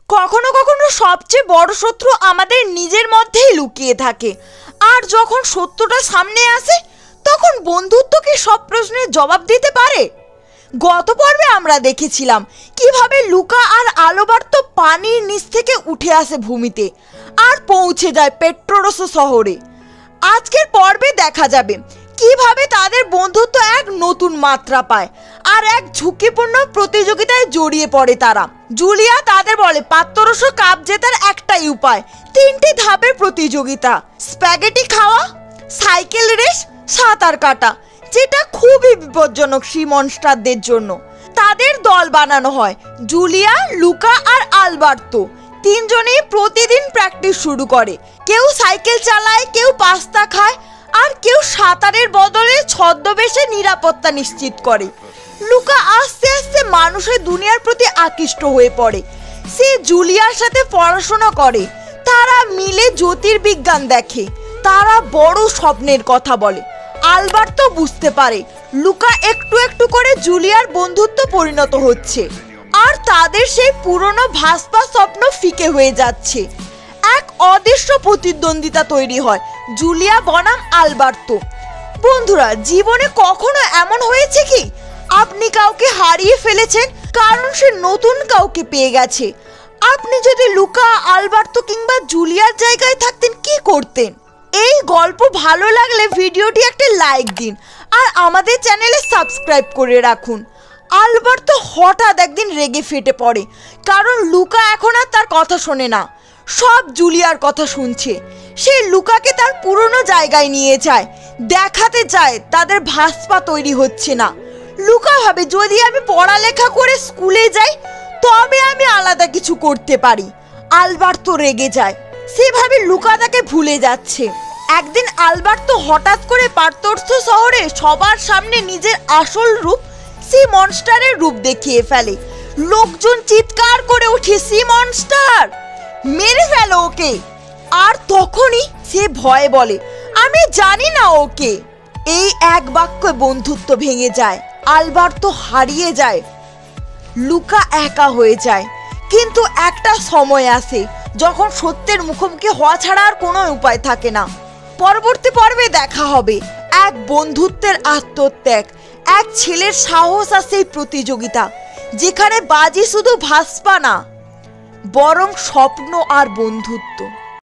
কখনো কখনো সবচেয়ে বড় শত্রু আমাদের নিজের মধ্যেই লুকিয়ে থাকে, আর যখন সত্যটা সামনে আসে তখন বন্ধুত্ব কি সব প্রশ্নের জবাব দিতে পারে? গত পর্বে আমরা দেখেছিলাম কিভাবে লুকা আর আলবার্তো পানির নিচ থেকে উঠে আসে ভূমিতে আর পৌঁছে যায় পেট্রোরোসো শহরে। আজকের পর্বে দেখা যাবে কিভাবে তাদের বন্ধুত্ব এক নতুন মাত্রা পায় আর এক ঝুঁকিপূর্ণ প্রতিযোগিতায় জড়িয়ে পড়ে তারা। জুলিয়া তাদের বলে পাত্ররসো কাপ জেতার একটাই উপায়, 3টি ধাপের প্রতিযোগিতা: স্প্যাগেটি খাওয়া, সাইকেল রেস, সাঁতার কাটা, যেটা খুবই বিপজ্জনক সি মনস্টারদের জন্য। তাদের দল বানানো হয়, জুলিয়া, লুকা আর আলবার্তো। 3 জনেই প্রতিদিন প্র্যাকটিস শুরু করে। কেউ সাইকেল চালায়, কেউ পাস্তা খায়, আর কেউ সাঁতারের বদলে ছদ্মবেশে নিরাপত্তা নিশ্চিত করে। লুকা আস্তে আস্তে মানুষের দুনিয়ার প্রতি আকৃষ্ট হয়ে পড়ে। সে জুলিয়ার সাথে পড়াশোনা করে, তারা মিলে জ্যোতির্বিজ্ঞান দেখে, তারা বড় স্বপ্নের কথা বলে। আলবার্তো বুঝতে পারে লুকা একটু একটু করে জুলিয়ার বন্ধুত্ব পরিণত হচ্ছে, আর তাদের সেই পুরনো ভাস্পা স্বপ্ন ফিকে হয়ে যাচ্ছে। এক অদৃশ্য প্রতিদ্বন্দ্বিতা তৈরি হয়, জুলিয়া বনাম আলবার্তো। বন্ধুরা, জীবনে কখনো এমন হয়েছে কি আপনি কাউকে হারিয়ে ফেলেছেন কারণ সে নতুন কাউকে পেয়ে গেছে? আপনি যদি লুকা, আলবার্তো কিংবা জুলিয়ার জায়গায় থাকতেন কি করতেন? এই গল্প ভালো লাগলে ভিডিওটি একটা লাইক দিন আর আমাদের চ্যানেলে সাবস্ক্রাইব করে রাখুন। আলবার্তো হঠাৎ একদিন রেগে ফেটে পড়ে কারণ লুকা এখন আর তার কথা শোনে না, সব জুলিয়ার কথা শুনছে। সে লুকাকে তার পুরনো জায়গায় নিয়ে যায়, দেখাতে চায় তাদের ভাস্পা তৈরি হচ্ছে না। লুকা ভাবে যদি আমি পড়ালেখা করে স্কুলে যাই তবে আমি আলাদা কিছু করতে পারি। আলবার্তো রেগে যায়, সে ভাবে লুকা তাকে ভুলে যাচ্ছে। একদিন আলবার্তো হঠাৎ করে পাত্ররসো শহরে সবার সামনে নিজের আসল রূপ, সি মনস্টারের রূপ দেখিয়ে ফেলে। লোকজন চিৎকার করে ওঠে, সি মনস্টার, মেরে ফেলো ওকে। আর তখনই সে ভয়ে বলে, আমি জানি না ওকে। এই এক বাক্যে বন্ধুত্ব ভেঙে যায়, আলবার্তো হারিয়ে যায়, লুকা একা হয়ে যায়। কিন্তু একটা সময় আসে যখন সত্যের মুখোমুখি হওয়া ছাড়া আর কোনো উপায় থাকে না। পরবর্তী পর্বে দেখা হবে এক বন্ধুত্বের আত্মত্যাগ, এক ছেলের সাহস আর সেই প্রতিযোগিতা যেখানে বাজি শুধু ভাস্পা না বরং স্বপ্ন আর বন্ধুত্ব।